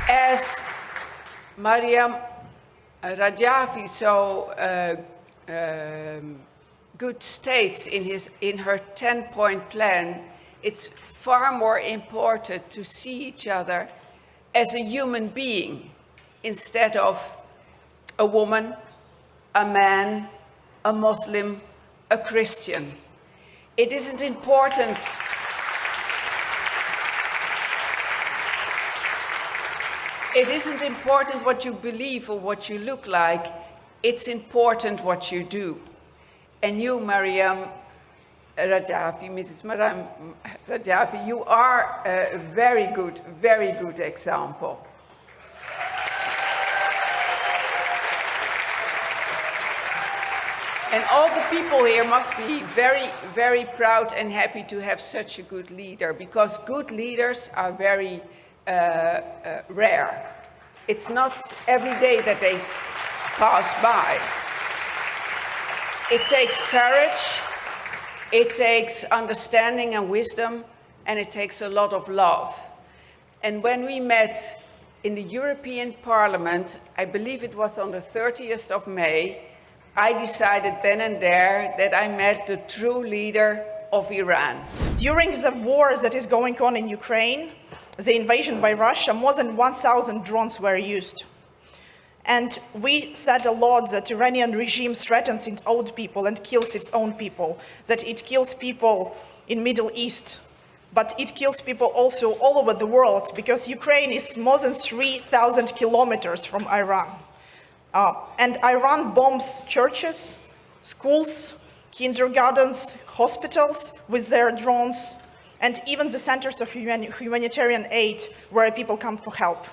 As Mariam Rajavi so good states in her 10-point plan, it's far more important to see each other as a human being instead of a woman, a man, a Muslim, a Christian. It isn't important what you believe or what you look like, it's important what you do. And you, Mariam Rajavi, Mrs. Mariam Rajavi, you are a very good example. And all the people here must be very, very proud and happy to have such a good leader, because good leaders are very rare. It's not every day that they pass by. It takes courage, it takes understanding and wisdom, and it takes a lot of love. And when we met in the European Parliament, I believe it was on the 30th of May, I decided then and there that I met the true leader of Iran. During the war that is going on in Ukraine, the invasion by Russia, more than 1,000 drones were used. And we said a lot that Iranian regime threatens its own people and kills its own people, that it kills people in Middle East, but it kills people also all over the world, because Ukraine is more than 3,000 kilometers from Iran. And Iran bombs churches, schools, kindergartens, hospitals with their drones, and even the centers of humanitarian aid where people come for help.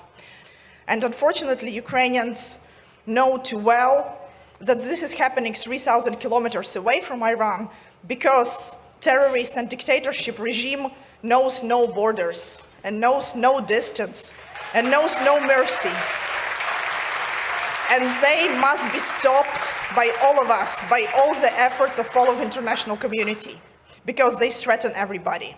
And unfortunately, Ukrainians know too well that this is happening 3,000 kilometers away from Iran, because terrorist and dictatorship regime knows no borders and knows no distance and knows no mercy. And they must be stopped by all of us, by all the efforts of all of the international community, because they threaten everybody.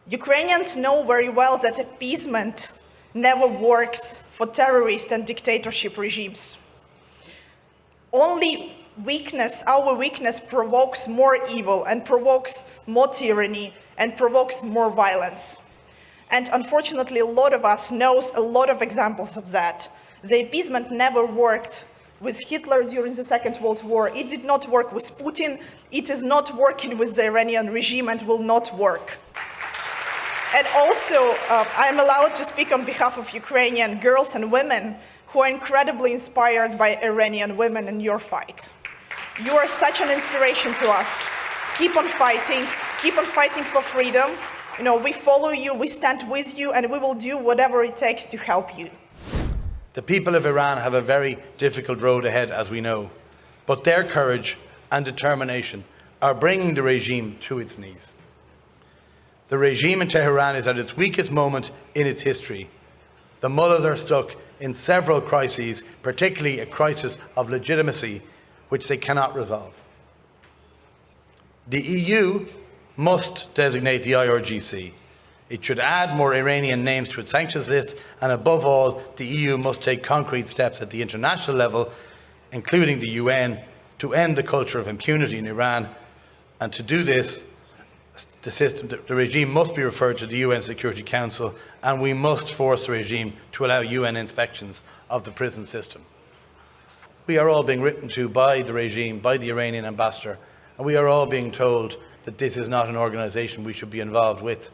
Ukrainians know very well that appeasement never works for terrorist and dictatorship regimes. Only weakness, our weakness, provokes more evil and provokes more tyranny and provokes more violence. And unfortunately, a lot of us knows a lot of examples of that. The appeasement never worked with Hitler during the Second World War. It did not work with Putin. It is not working with the Iranian regime and will not work. And also, I'm allowed to speak on behalf of Ukrainian girls and women who are incredibly inspired by Iranian women in your fight. You are such an inspiration to us. Keep on fighting for freedom. You know, we follow you, we stand with you, and we will do whatever it takes to help you. The people of Iran have a very difficult road ahead, as we know, but their courage and determination are bringing the regime to its knees. The regime in Tehran is at its weakest moment in its history. The mullahs are stuck in several crises, particularly a crisis of legitimacy, which they cannot resolve. The EU must designate the IRGC. It should add more Iranian names to its sanctions list, and above all, the EU must take concrete steps at the international level, including the UN, to end the culture of impunity in Iran. And to do this, the regime must be referred to the UN Security Council, and we must force the regime to allow UN inspections of the prison system. We are all being written to by the regime, by the Iranian ambassador, and we are all being told that this is not an organisation we should be involved with.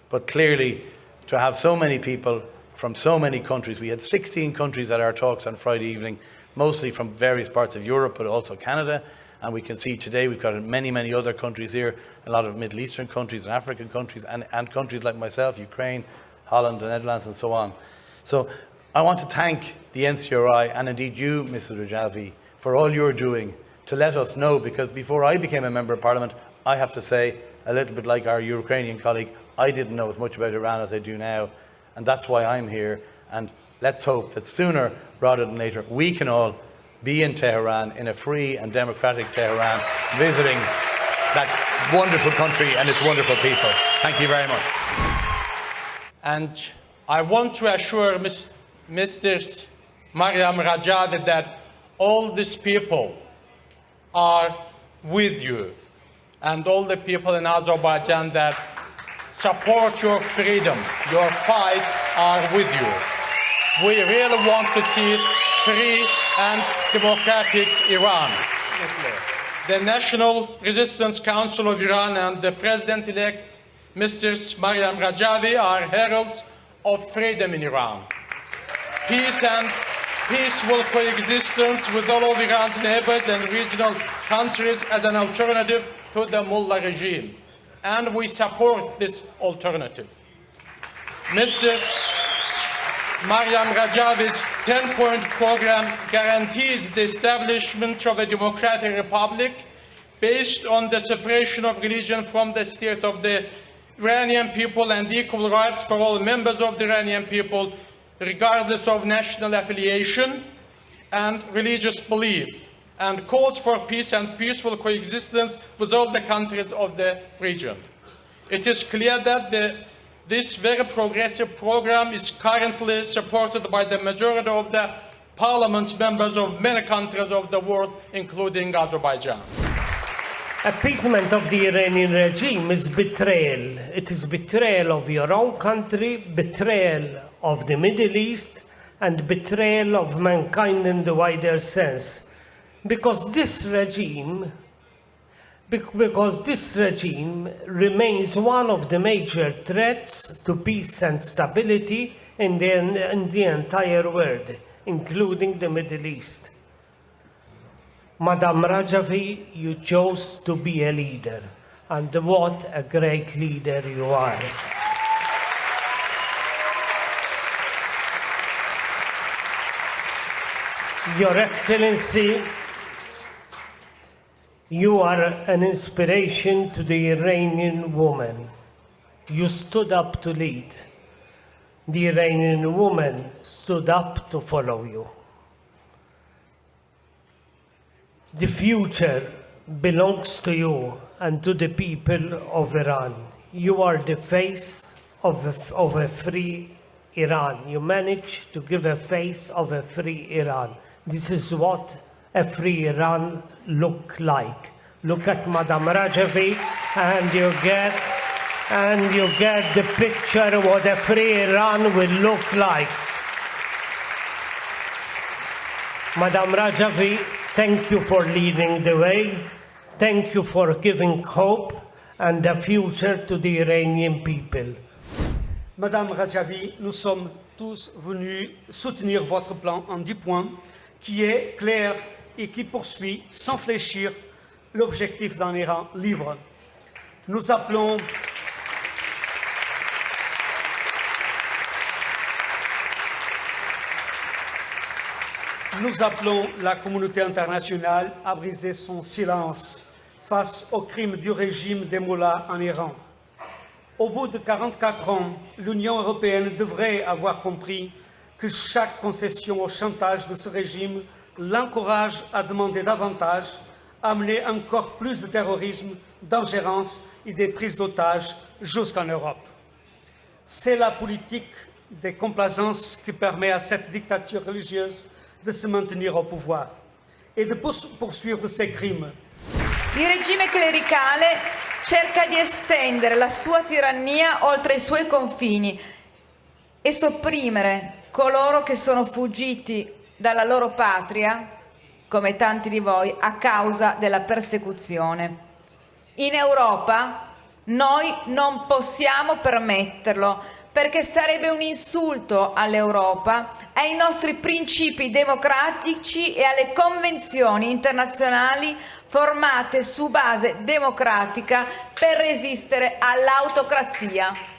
But clearly, to have so many people from so many countries, we had 16 countries at our talks on Friday evening, mostly from various parts of Europe, but also Canada. And we can see today we've got many other countries here, a lot of Middle Eastern countries and African countries, and countries like myself, Ukraine, Holland, the Netherlands, and so on. So I want to thank the NCRI and indeed you, Mrs. Rajavi, for all you're doing to let us know, because before I became a Member of Parliament, I have to say, a little bit like our Ukrainian colleague, I didn't know as much about Iran as I do now, and that's why I'm here. And let's hope that sooner rather than later we can all be in Tehran, in a free and democratic Tehran, visiting that wonderful country and its wonderful people. Thank you very much. And I want to assure Mr. Maryam Rajavi that all these people are with you, and all the people in Azerbaijan that support your freedom, your fight, are with you. We really want to see free and democratic Iran. The National Resistance Council of Iran and the President-elect, Mrs. Maryam Rajavi, are heralds of freedom in Iran. Peace and peaceful coexistence with all of Iran's neighbors and regional countries as an alternative to the mullah regime. And we support this alternative. Mrs. Maryam Rajavi's 10-point program guarantees the establishment of a democratic republic based on the separation of religion from the state of the Iranian people and equal rights for all members of the Iranian people, regardless of national affiliation and religious belief, and calls for peace and peaceful coexistence with all the countries of the region. It is clear that this very progressive program is currently supported by the majority of the parliament members of many countries of the world, including Azerbaijan. Appeasement of the Iranian regime is betrayal. It is betrayal of your own country, betrayal of the Middle East, and betrayal of mankind in the wider sense. Because this regime remains one of the major threats to peace and stability in the entire world, including the Middle East. Madam Rajavi, you chose to be a leader, and what a great leader you are. Your Excellency, you are an inspiration to the Iranian woman. You stood up to lead. The Iranian woman stood up to follow you. The future belongs to you and to the people of Iran. You are the face of a free Iran. You managed to give a face of a free Iran. This is what a free Iran look like. Look at Madam Rajavi and you get the picture of what a free Iran will look like. Madam Rajavi, thank you for leading the way. Thank you for giving hope and a future to the Iranian people. Madame Rajavi, nous sommes tous venus soutenir votre plan en 10 points, qui est clair et qui poursuit sans fléchir l'objectif d'un Iran libre. Nous appelons la communauté internationale à briser son silence face aux crimes du régime des mollahs en Iran. Au bout de 44 ans, l'Union européenne devrait avoir compris que chaque concession au chantage de ce régime l'encourage à demander davantage, à amener encore plus de terrorisme, d'ingérence et des prises d'otages jusqu'en Europe. C'est la politique des complaisance qui permet à cette dictature religieuse de se maintenir au pouvoir et de poursuivre ses crimes. Il regime clericale cerca di estendere la sua tirannia oltre i suoi confini e sopprimere coloro che sono fuggiti dalla loro patria, come tanti di voi, a causa della persecuzione. In Europa noi non possiamo permetterlo, perché sarebbe un insulto all'Europa, ai nostri principi democratici e alle convenzioni internazionali formate su base democratica per resistere all'autocrazia.